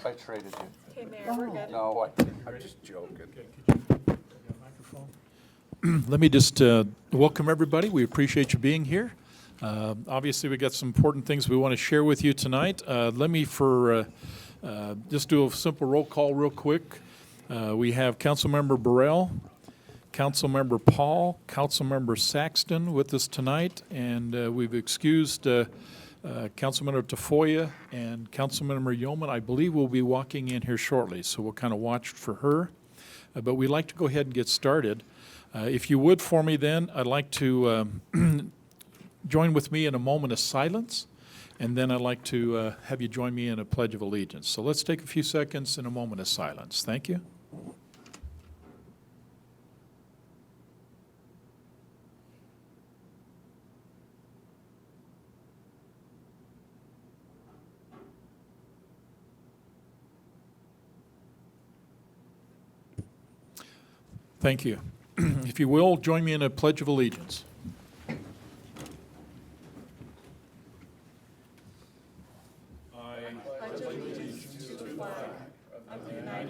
I traded you. Okay, Mayor, we're good. No, I'm just joking. Let me just welcome everybody. We appreciate you being here. Obviously, we got some important things we want to share with you tonight. Let me just do a simple roll call real quick. We have Councilmember Burrell, Councilmember Paul, Councilmember Saxton with us tonight, and we've excused Councilmember Tafoya and Councilmember Yeoman. I believe will be walking in here shortly, so we'll kind of watch for her. But we'd like to go ahead and get started. If you would for me then, I'd like to join with me in a moment of silence, and then I'd like to have you join me in a Pledge of Allegiance. So let's take a few seconds in a moment of silence. Thank you. Thank you. If you will, join me in a Pledge of Allegiance.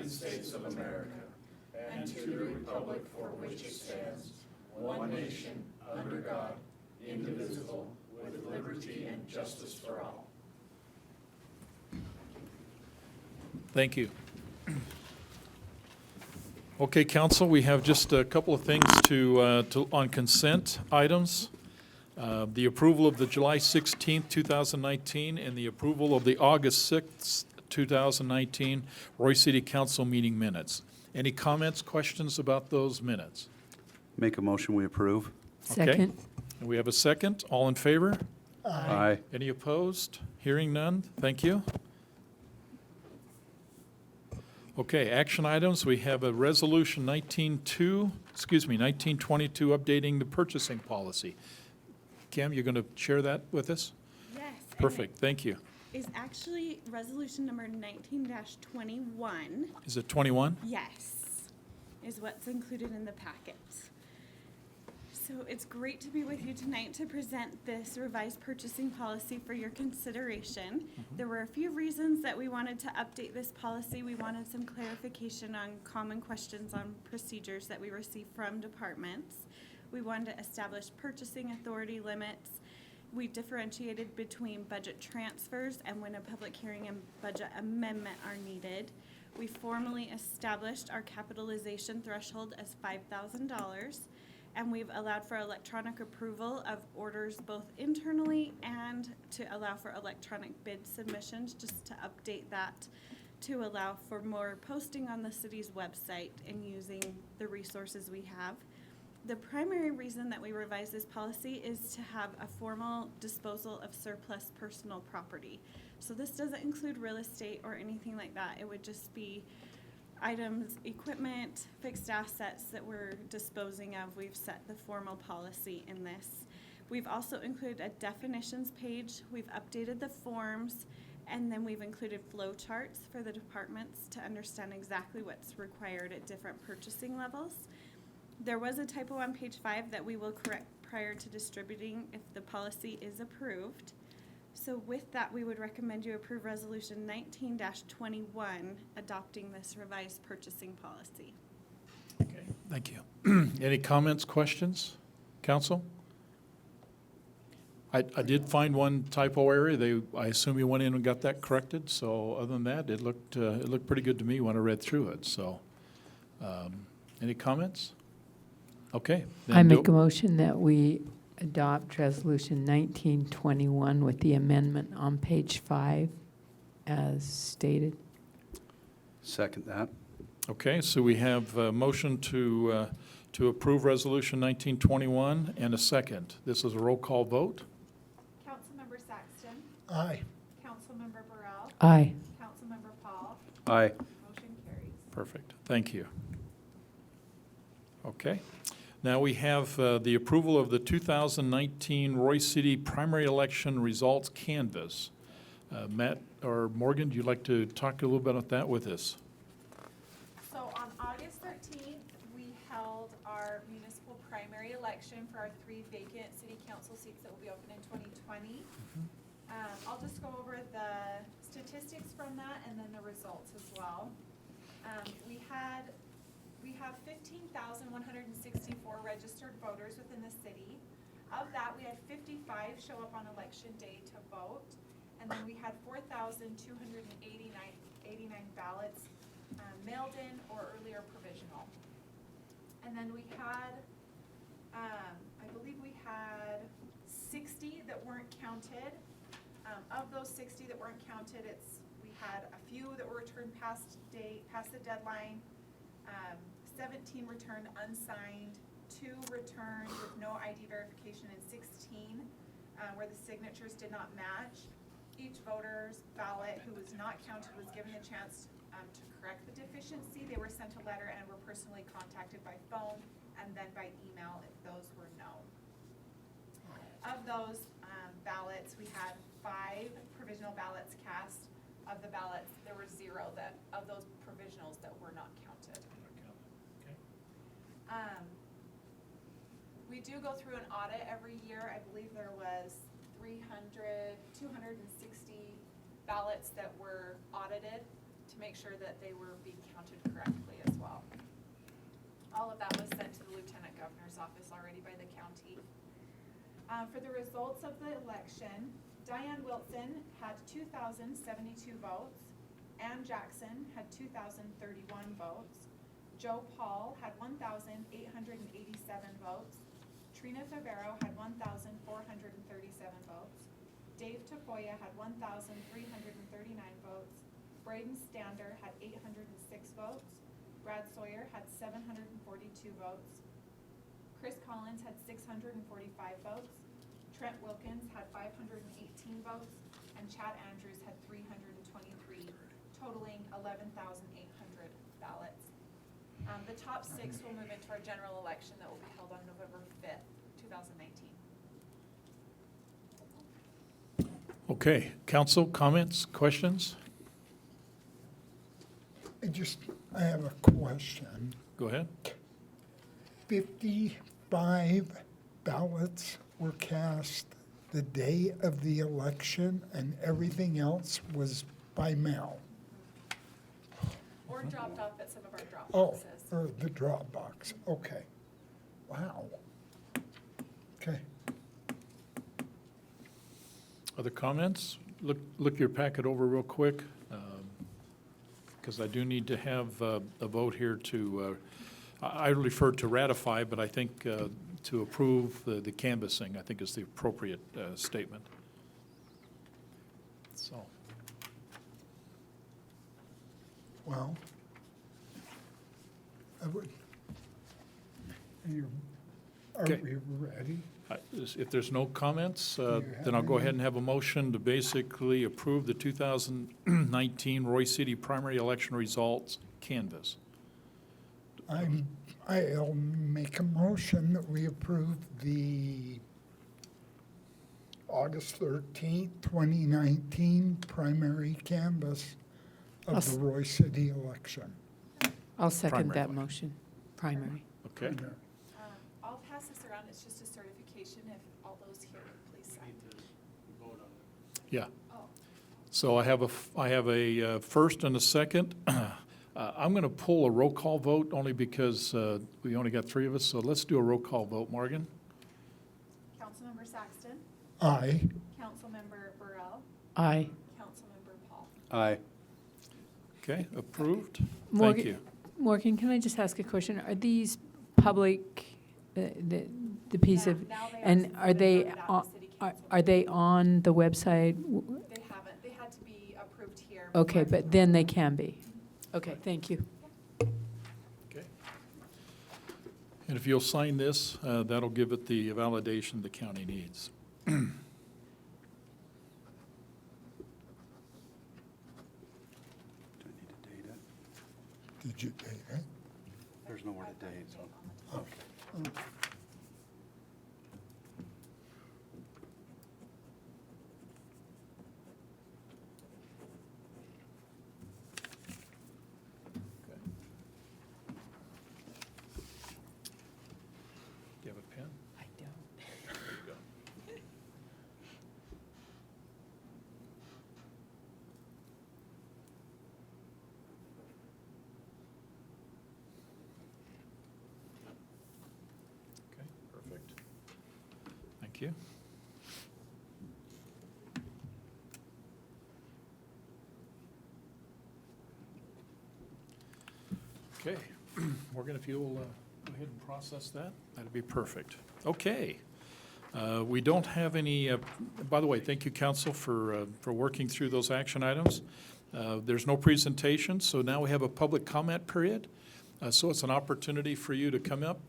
States of America, and to the republic for which it stands, one nation, under God, indivisible, with liberty and justice for all. Thank you. Okay, Council, we have just a couple of things on consent items. The approval of the July 16th, 2019, and the approval of the August 6th, 2019 Roy City Council meeting minutes. Any comments, questions about those minutes? Make a motion, we approve. Okay. Second. And we have a second. All in favor? Aye. Any opposed? Hearing none. Thank you. Okay, action items. We have a resolution 1922 updating the purchasing policy. Cam, you're going to share that with us? Yes. and Perfect. Thank you. it is actually resolution number 19-21. Is it 21? Yes, is what's included in the packet. So it's great to be with you tonight to present this revised purchasing policy for your consideration. There were a few reasons that we wanted to update this policy. We wanted some clarification on common questions on procedures that we receive from departments. We wanted to establish purchasing authority limits. We differentiated between budget transfers and when a public hearing and budget amendment are needed. We formally established our capitalization threshold as $5,000. And we've allowed for electronic approval of orders both internally and to allow for electronic bid submissions, just to update that to allow for more posting on the city's website and using the resources we have. The primary reason that we revised this policy is to have a formal disposal of surplus personal property. So this doesn't include real estate or anything like that. It would just be items, equipment, fixed assets that we're disposing of. We've set the formal policy in this. We've also included a definitions page. We've updated the forms, and then we've included flow charts for the departments to understand exactly what's required at different purchasing levels. There was a typo on page 5 that we will correct prior to distributing if the policy is approved. So with that, we would recommend you approve resolution 19-21, adopting this revised purchasing policy. Okay, thank you. Any comments, questions, Council? I did find one typo area. I assume you went in and got that corrected. So other than that, it looked pretty good to me when I read through it. So, any comments? Okay. then I make a motion that we adopt resolution 1921 with the amendment on page 5 as stated. Second that. Okay, so we have a motion to approve resolution 1921 and a second. This is a roll call vote. Councilmember Saxton. Aye. Councilmember Burrell. Aye. Councilmember Paul. Aye. Motion carries. Perfect, thank you. Okay, now we have the approval of the 2019 Roy City primary election results canvas. Matt or Morgan, do you like to talk a little bit about that with us? So on August 13th, we held our municipal primary election for our 3 vacant city council seats that will be open in 2020. I'll just go over the statistics from that and then the results as well. We have 15,164 registered voters within the city. Of that, we had 55 show up on election day to vote. And then we had 4,289 ballots mailed in or earlier provisional. And then we had, I believe we had 60 that weren't counted. Of those 60 that weren't counted, we had a few that were returned past the deadline, 17 returned unsigned, 2 returned with no ID verification, and 16 where the signatures did not match. Each voter's ballot who was not counted was given a chance to correct the deficiency. They were sent a letter and were personally contacted by phone and then by email if those were known. Of those ballots, we had 5 provisional ballots cast. Of the ballots, there were 0 of those provisionals that were not counted. Okay. We do go through an audit every year. I believe there was 260 ballots that were audited to make sure that they were being counted correctly as well. All of that was sent to the Lieutenant Governor's office already by the county. For the results of the election, Diane Wilson had 2,072 votes. Ann Jackson had 2,031 votes. Joe Paul had 1,887 votes. Trina Favero had 1,437 votes. Dave Tafoya had 1,339 votes. Braden Stander had 806 votes. Brad Sawyer had 742 votes. Chris Collins had 645 votes. Trent Wilkins had 518 votes. And Chad Andrews had 323, totaling 11,800 ballots. The top 6 will move into our general election that will be held on November 5th, 2019. Okay, council, comments, questions? I have a question. Go ahead. 55 ballots were cast the day of the election and everything else was by mail. Or dropped off at some of our drop Oh, boxes. or the drop box, okay. Wow. Okay. Other comments? Look your packet over real quick, because I do need to have a vote here to, I refer to ratify, but I think to approve the canvassing, I think is the appropriate statement. So, Well, I would, are Okay. we ready? if there's no comments, you have then I'll go any? ahead and have a motion to basically approve the 2019 Roy City primary election results canvass. I'll make a motion that we approve the August 13th, 2019 primary canvass I'll of the Roy City election. I'll second Primary that election. motion, primary. Okay? I'll pass this around. It's just a certification. If all those here would please sign. Yeah. Oh, So I have a first and a second. I'm going to pull a roll call vote only because we only got 3 of us, so let's do a roll call vote. Morgan? Councilmember Saxton, Aye. Councilmember Burrell, Aye. Councilmember Paul. Aye. Okay, approved. Thank Morgan- you. Morgan, can I just ask a question? Are these public, the piece of, Now they and been are they, voted out on- in city are council. are they on the website? They haven't. They had to be approved here. Okay, before- but then they can be. Okay, thank you. Okay. And if you'll sign this, that'll give it the validation the county needs. Do I need to date it? Did you date it? There's nowhere to date, so. Okay. Okay. Do you have a pen? I don't. There you go. you. Okay, Morgan, if you'll go ahead and process that, that'd be perfect. Okay. We don't have any, by the way, thank you, council, for working through those action items. There's no presentation, so now we have a public comment period. So it's an opportunity for you to come up,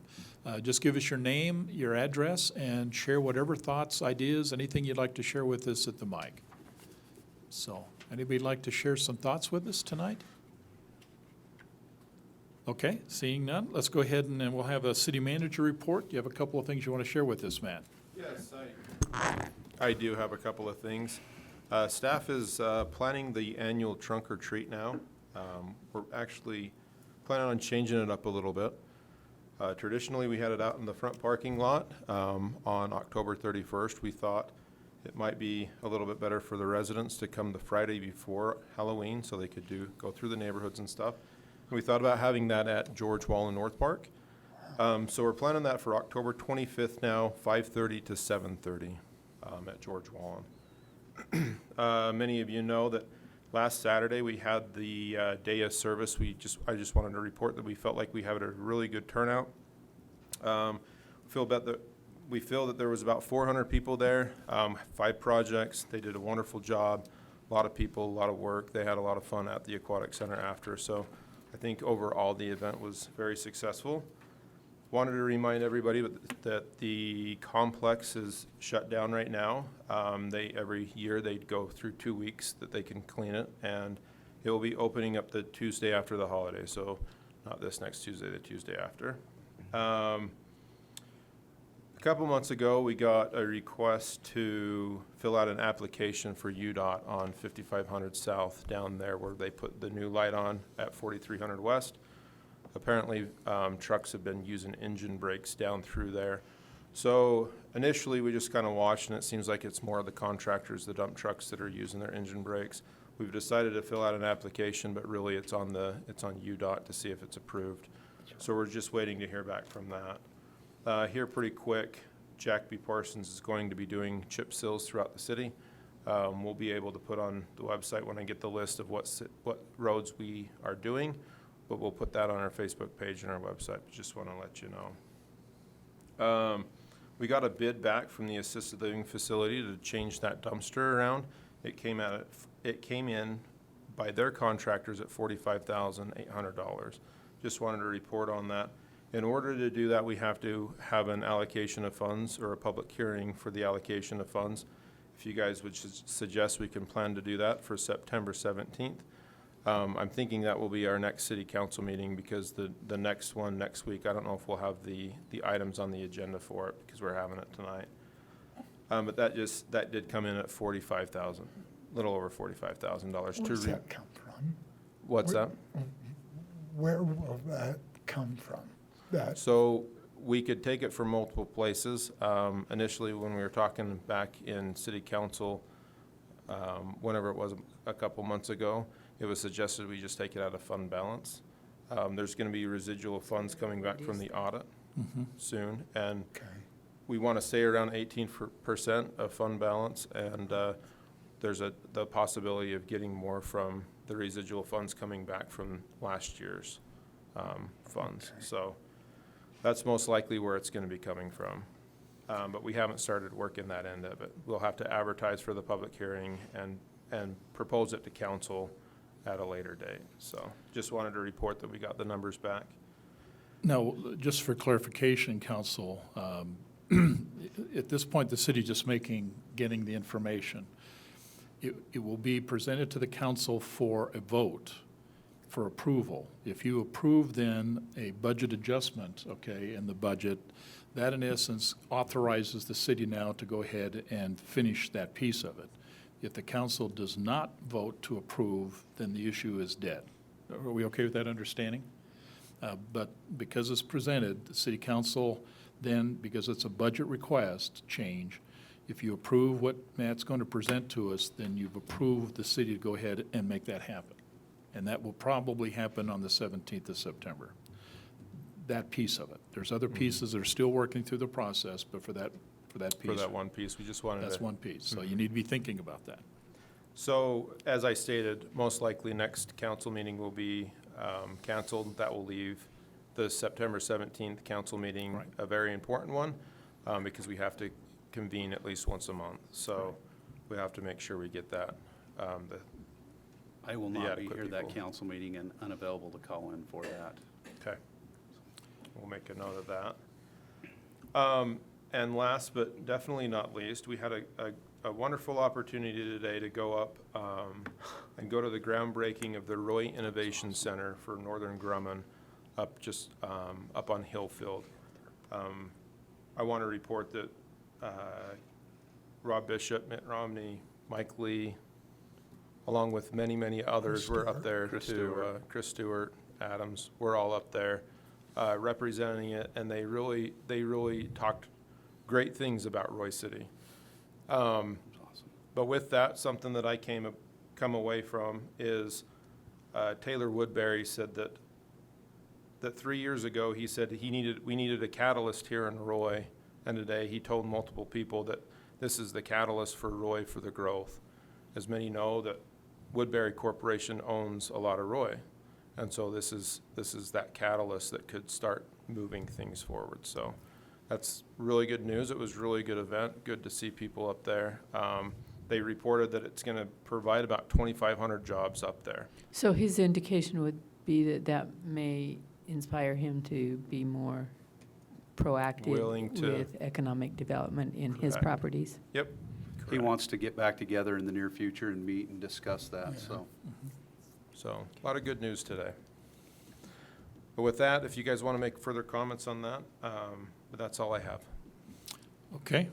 just give us your name, your address, and share whatever thoughts, ideas, anything you'd like to share with us at the mic. So, anybody like to share some thoughts with us tonight? Okay, seeing none, let's go ahead and then we'll have a city manager report. You have a couple of things you want to share with us, Matt? Yes, I do have a couple of things. Staff is planning the annual trunk or treat now. We're actually planning on changing it up a little bit. Traditionally, we had it out in the front parking lot on October 31st. We thought it might be a little bit better for the residents to come the Friday before Halloween so they could go through the neighborhoods and stuff. We thought about having that at George Wallen North Park. So we're planning that for October 25th now, 5:30 to 7:30 at George Wallen. Many of you know that last Saturday we had the day of service. I just wanted to report that we felt like we had a really good turnout. We feel that there was about 400 people there, 5 projects. They did a wonderful job. A lot of people, a lot of work. They had a lot of fun at the Aquatic Center after. So I think overall the event was very successful. Wanted to remind everybody that the complex is shut down right now. Every year they go through 2 weeks that they can clean it, and it will be opening up the Tuesday after the holiday. So not this next Tuesday, the Tuesday after. A couple months ago, we got a request to fill out an application for UDOT on 5500 South down there where they put the new light on at 4300 West. Apparently, trucks have been using engine brakes down through there. So initially, we just kind of watched, and it seems like it's more of the contractors, the dump trucks that are using their engine brakes. We've decided to fill out an application, but really it's on UDOT to see if it's approved. So we're just waiting to hear back from that. Here pretty quick, Jack B. Parsons is going to be doing chip seals throughout the city. We'll be able to put on the website when I get the list of what roads we are doing, but we'll put that on our Facebook page and our website. Just want to let you know. We got a bid back from the assisted living facility to change that dumpster around. It came in by their contractors at $45,800. Just wanted to report on that. In order to do that, we have to have an allocation of funds or a public hearing for the allocation of funds. If you guys would suggest, we can plan to do that for September 17th. I'm thinking that will be our next city council meeting because the next one next week, I don't know if we'll have the items on the agenda for it because we're having it tonight. But that did come in at $45,000, a little over $45,000. Where's that come from? What's that? Where will that come from? So we could take it from multiple places. Initially, when we were talking back in city council, whenever it was a couple months ago, it was suggested we just take it out of fund balance. There's going to be residual funds coming back from the audit soon, and we want to stay around 18% of fund balance, and there's the possibility of getting more from the residual funds coming back from last year's funds. So that's most likely where it's going to be coming from. But we haven't started working that end of it. We'll have to advertise for the public hearing and propose it to council at a later date. So just wanted to report that we got the numbers back. Now, just for clarification, council, at this point, the city just getting the information. It will be presented to the council for a vote, for approval. If you approve then a budget adjustment, okay, in the budget, that in essence authorizes the city now to go ahead and finish that piece of it. If the council does not vote to approve, then the issue is dead. Are we okay with that understanding? But because it's presented, the city council then, because it's a budget request change, if you approve what Matt's going to present to us, then you've approved the city to go ahead and make that happen. And that will probably happen on the 17th of September. That piece of it. There's other pieces that are still working through the process, but for for that piece. For that one piece, we just wanted to. That's one piece, so you need to be thinking about that. So, as I stated, most likely next council meeting will be canceled. That will leave the September 17th council meeting Right. a very important one, because we have to convene at least once a month. So we have to make sure we get that. I will The not be adequate here that people. council meeting and unavailable to call in for that. Okay. We'll make a note of that. And last but definitely not least, we had a wonderful opportunity today to go up and go to the groundbreaking of the Roy Innovation Center for Northern Grumman up up on Hillfield. I want to report that Rob Bishop, Mitt Romney, Mike Lee, along with many, many others, were up there too. Chris Stewart, Adams, we're all up there representing it, and they really talked great things about Roy City. Awesome. But with that, something that I come away from is Taylor Woodbury said that 3 years ago he said we needed a catalyst here in Roy, and today he told multiple people that this is the catalyst for Roy for the growth. As many know, that Woodbury Corporation owns a lot of Roy, and so this is that catalyst that could start moving things forward. So that's really good news. It was a really good event. Good to see people up there. They reported that it's going to provide about 2,500 jobs up there. So his indication would be that that may inspire him to be more proactive Willing to- with economic development in his Correct. properties. Yep. He correct. wants to get back together in the near future and meet and discuss that, so. So a lot of good news today. But with that, if you guys want to make further comments on that, but that's all I have. Okay.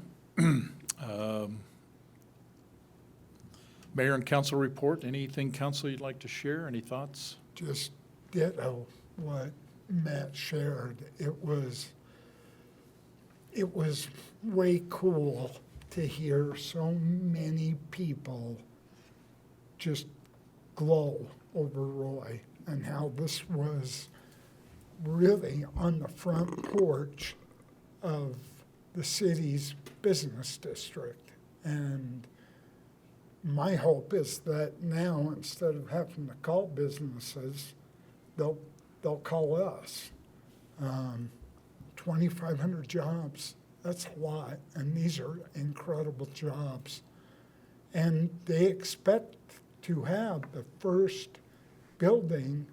Mayor and council report, anything council you'd like to share, any thoughts? Just ditto what Matt shared. It was way cool to hear so many people just glow over Roy and how this was really on the front porch of the city's business district. And my hope is that now, instead of having to call businesses, they'll call us. 2,500 jobs, that's a lot, and these are incredible jobs. And they expect to have the first building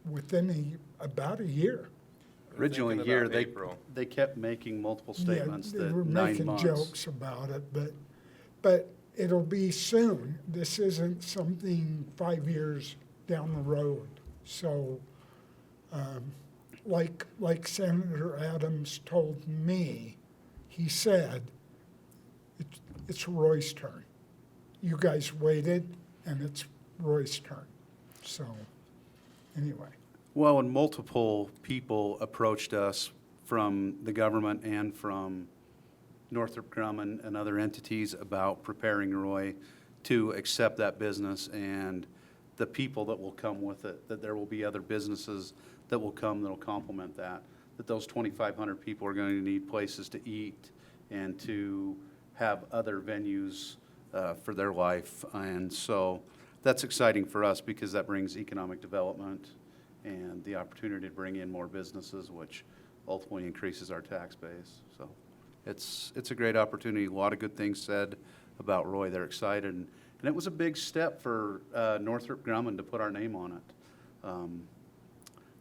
within about a year. Originally Thinking here, about April. they kept making multiple statements Yeah, that they were 9 making months. jokes about it, but it'll be soon. This isn't something 5 years down the road. So, like Senator Adams told me, he said, it's Roy's turn. You guys waited, and it's Roy's turn. So, anyway. Well, and multiple people approached us from the government and from Northrop Grumman and other entities about preparing Roy to accept that business and the people that will come with it, that there will be other businesses that will come that will complement that those 2,500 people are going to need places to eat and to have other venues for their life. And so that's exciting for us because that brings economic development and the opportunity to bring in more businesses, which ultimately increases our tax base. So it's a great opportunity. A lot of good things said about Roy. They're excited. And it was a big step for Northrop Grumman to put our name on it,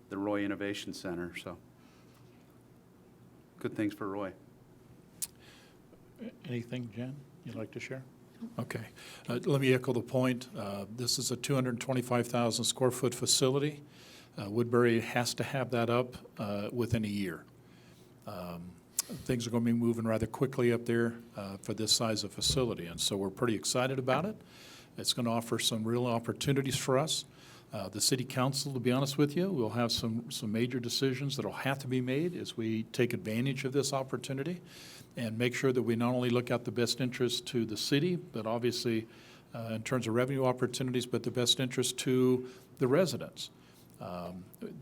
the Roy Innovation Center. So good things for Roy. Anything, Jen, you'd like to share? Okay. Let me echo the point. This is a 225,000 square foot facility. Woodbury has to have that up within a year. Things are going to be moving rather quickly up there for this size of facility, and so we're pretty excited about it. It's going to offer some real opportunities for us. The city council, to be honest with you, will have some major decisions that will have to be made as we take advantage of this opportunity and make sure that we not only look at the best interest to the city, but obviously in terms of revenue opportunities, but the best interest to the residents.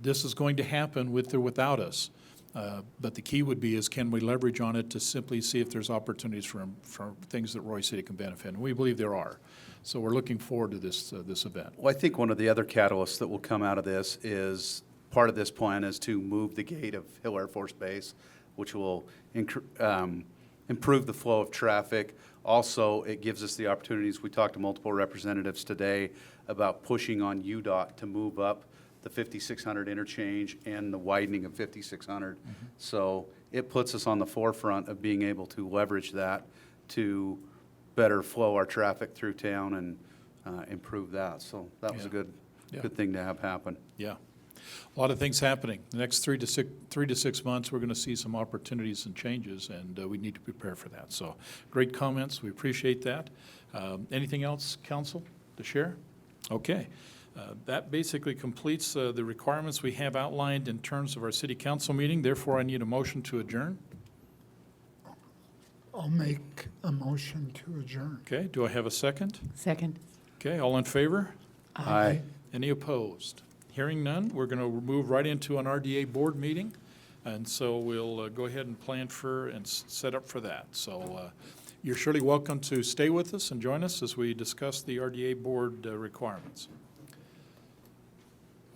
This is going to happen with or without us. But the key would be is can we leverage on it to simply see if there's opportunities for things that Roy City can benefit? And we believe there are. So we're looking forward to this event. Well, I think one of the other catalysts that will come out of this is, part of this plan is to move the gate of Hill Air Force Base, which will improve the flow of traffic. Also, it gives us the opportunities, we talked to multiple representatives today about pushing on UDOT to move up the 5600 interchange and the widening of 5600. So it puts us on the forefront of being able to leverage that to better flow our traffic through town and improve that. So that was a good thing to have happen. Yeah. A lot of things happening. The next 3 to 6 months, we're going to see some opportunities and changes, and we need to prepare for that. So great comments. We appreciate that. Anything else, council, to share? Okay. That basically completes the requirements we have outlined in terms of our city council meeting. Therefore, I need a motion to adjourn. I'll make a motion to adjourn. Okay. Do I have a second? Second. Okay. All in favor? Aye. Any opposed? Hearing none, we're going to move right into an RDA board meeting. And so we'll go ahead and plan for and set up for that. So you're surely welcome to stay with us and join us as we discuss the RDA board requirements.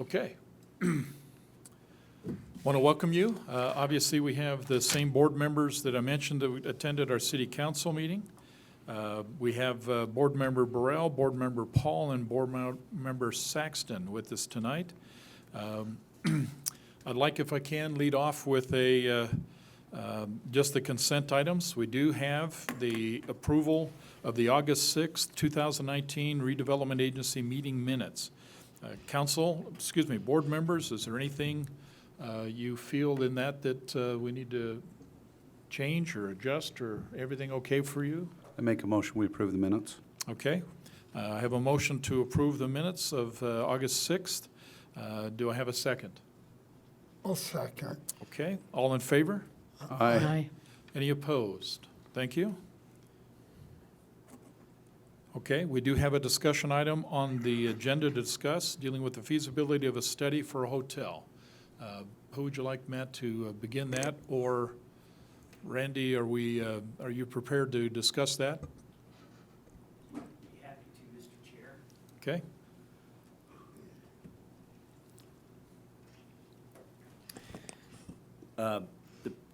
Okay. Want to welcome you. Obviously, we have the same board members that I mentioned that attended our city council meeting. We have Board Member Burrell, Board Member Paul, and Board Member Saxton with us tonight. I'd like, if I can, lead off with just the consent items. We do have the approval of the August 6th, 2019 Redevelopment Agency meeting minutes. Board members, is there anything you feel in that we need to change or adjust, or everything okay for you? I make a motion, we approve the minutes. Okay. I have a motion to approve the minutes of August 6th. Do I have a second? I'll second. Okay. All in favor? Aye. Any opposed? Thank you. Okay, we do have a discussion item on the agenda to discuss, dealing with the feasibility of a study for a hotel. Who would you like, Matt, to begin that? Or Randy, are you prepared to discuss that? Be happy to, Mr. Chair. Okay.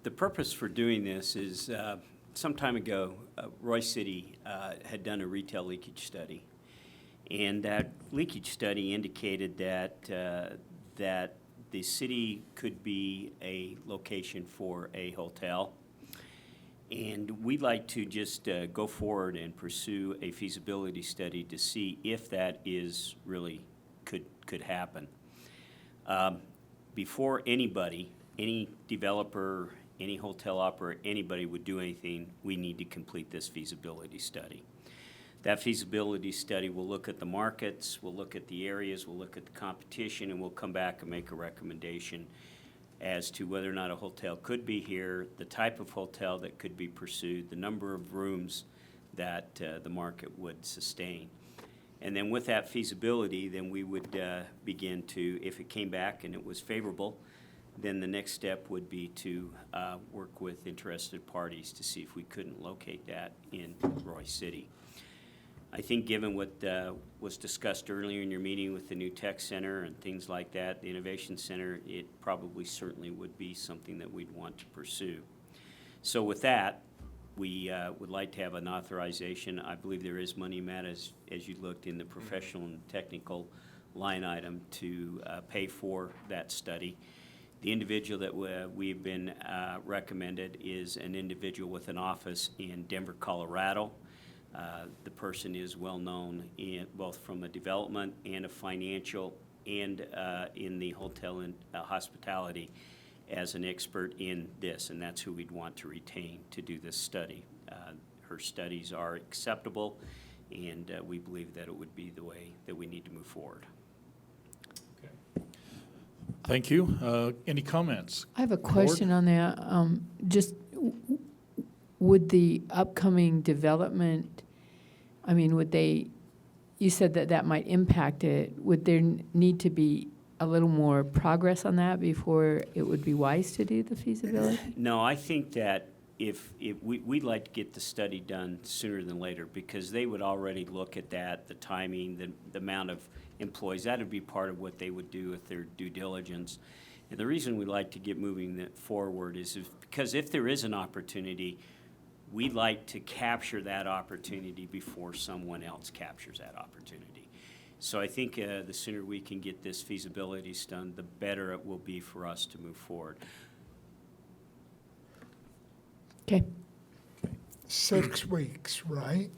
The purpose for doing this is some time ago, Roy City had done a retail leakage study. And that leakage study indicated that the city could be a location for a hotel. And we'd like to just go forward and pursue a feasibility study to see if that is really could happen. Before anybody, any developer, any hotel operator, anybody would do anything, we need to complete this feasibility study. That feasibility study will look at the markets, we'll look at the areas, we'll look at the competition, and we'll come back and make a recommendation as to whether or not a hotel could be here, the type of hotel that could be pursued, the number of rooms that the market would sustain. And then with that feasibility, then we would begin to, if it came back and it was favorable, then the next step would be to work with interested parties to see if we couldn't locate that in Roy City. I think given what was discussed earlier in your meeting with the new tech center and things like that, the innovation center, it probably certainly would be something that we'd want to pursue. So with that, we would like to have an authorization. I believe there is money, Matt, as you looked in the professional and technical line item to pay for that study. The individual that we've been recommended is an individual with an office in Denver, Colorado. The person is well known both from a development and a financial and in the hotel and hospitality as an expert in this, and that's who we'd want to retain to do this study. Her studies are acceptable, and we believe that it would be the way that we need to move forward. Thank you. Any comments? I have a question on that. Would the upcoming development, would they, you said that might impact it, would there need to be a little more progress on that before it would be wise to do the feasibility? No, I think that if we'd like to get the study done sooner than later, because they would already look at that, the timing, the amount of employees. That would be part of what they would do with their due diligence. And the reason we like to get moving that forward is because if there is an opportunity, we'd like to capture that opportunity before someone else captures that opportunity. So I think the sooner we can get this feasibility done, the better it will be for us to move forward. Okay. 6 weeks, right?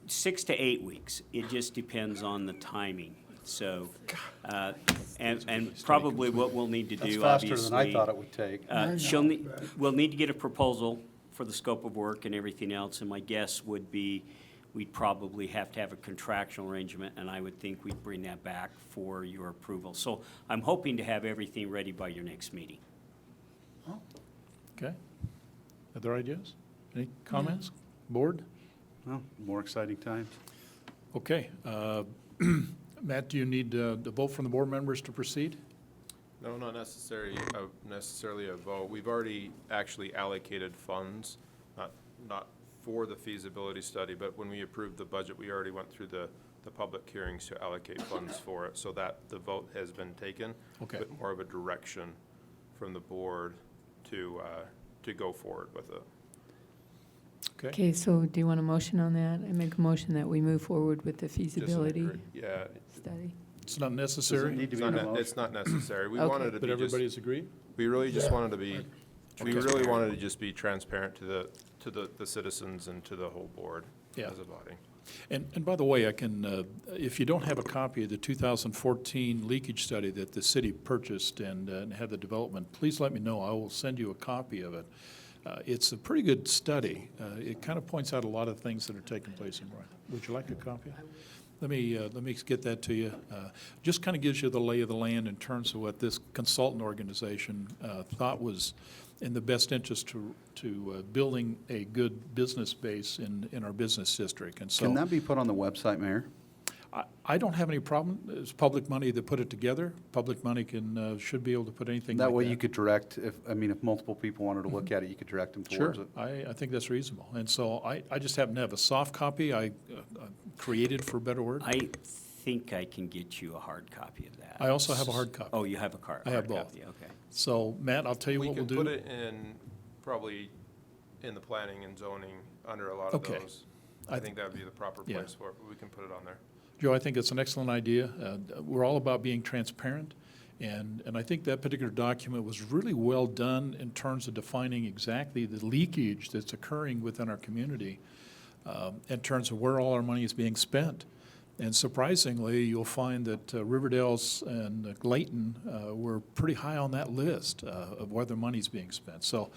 6 to 8 weeks. It just depends on the timing. So, and probably what we'll need to That's do, faster obviously. than I thought it would take. I She'll know, need, but- we'll need to get a proposal for the scope of work and everything else, and my guess would be we'd probably have to have a contractual arrangement, and I would think we'd bring that back for your approval. So I'm hoping to have everything ready by your next meeting. Okay. Other ideas? Any comments? Board? Well, more exciting times. Okay. Matt, do you need the vote from the board members to proceed? No, not necessarily a vote. We've already actually allocated funds, not for the feasibility study, but when we approved the budget, we already went through the public hearings to allocate funds for it, so that the vote has been taken. Okay. But more of a direction from the board to go forward with it. Okay. Okay, so do you want a motion on that? I make a motion that we move forward with the Just an feasibility agree- Yeah. study. It's not Does it necessary, need to It's be in not, a ne- it's motion? not necessary. We Okay. wanted to but be just, everybody's agreed? we really just Yeah. wanted to be, we Okay. really wanted to just be transparent to the citizens and to the whole board Yeah. as a body. And by the way, I can, if you don't have a copy of the 2014 leakage study that the city purchased and had the development, please let me know. I will send you a copy of it. It's a pretty good study. It kind of points out a lot of things that are taking place in Roy. Would you like a copy? Let me get that to you. Just kind of gives you the lay of the land in terms of what this consultant organization thought was in the best interest to building a good business base in our business district. And so Can that be put on the website, Mayor? I don't have any problem. It's public money that put it together. Public money should be able to put anything like That that. way you could direct, if multiple people wanted to look at it, you could direct them Sure, towards it. I think that's reasonable. And so I just happen to have a soft copy I created, for a better word. I think I can get you a hard copy of that. I also have a hard copy. Oh, you have a I have hard both. copy, okay. So, Matt, I'll tell you We what we'll can do. put it in, probably in the planning and zoning under a lot of Okay. those. I I think that would be the proper Yeah. place for it, but we can put it on there. Joe, I think it's an excellent idea. We're all about being transparent, and I think that particular document was really well done in terms of defining exactly the leakage that's occurring within our community in terms of where all our money is being spent. And surprisingly, you'll find that Riverdale's and Layton were pretty high on that list of where their money's being spent. So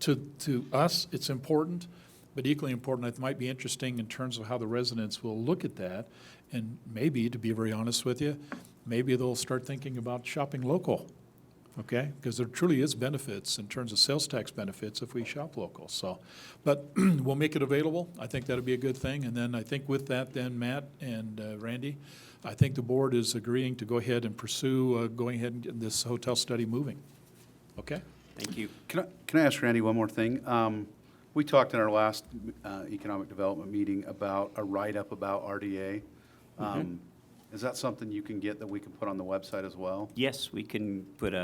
to us, it's important, but equally important, it might be interesting in terms of how the residents will look at that. And maybe, to be very honest with you, maybe they'll start thinking about shopping local, okay? Because there truly is benefits in terms of sales tax benefits if we shop local. So, but we'll make it available. I think that'll be a good thing. And then I think with that, then Matt and Randy, I think the board is agreeing to go ahead and pursue going ahead and get this hotel study moving. Okay? Thank you. Can I ask Randy one more thing? We talked in our last economic development meeting about a write-up about RDA. Is that something you can get that we can put on the website as well? Yes, we can put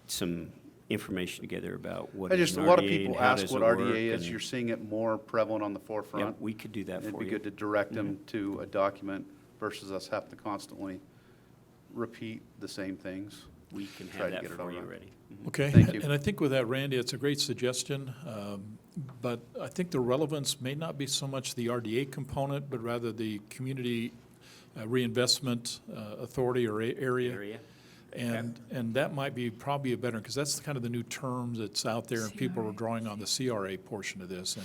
some information together about what A is an lot of RDA people and how ask does what it work, RDA is. and- You're seeing it more prevalent on the Yeah, forefront. we could do that It'd for be you. good to direct them to a document versus us having to constantly repeat the same things. We can try have to that get it for you over. ready. Okay, Thank you. and I think with that, Randy, it's a great suggestion, but I think the relevance may not be so much the RDA component, but rather the community reinvestment authority or area. Area? And that might be probably a better, because that's kind of the new term that's out there, and people are drawing on the CRA portion of this,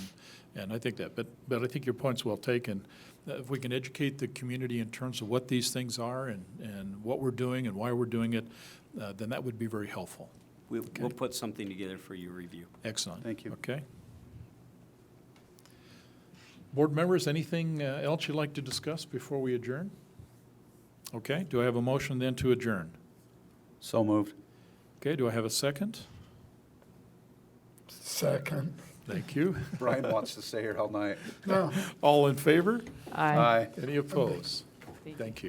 and I think that, but I think your point's well taken. If we can educate the community in terms of what these things are and what we're doing and why we're doing it, then that would be very helpful. We'll put something together for your review. Excellent. Thank you. Okay. Board members, anything else you'd like to discuss before we adjourn? Okay, do I have a motion then to adjourn? So moved. Okay, do I have a second? Second. Thank you. Brian wants to stay here all night. No, All in favor? Aye. Any opposed? Thank you.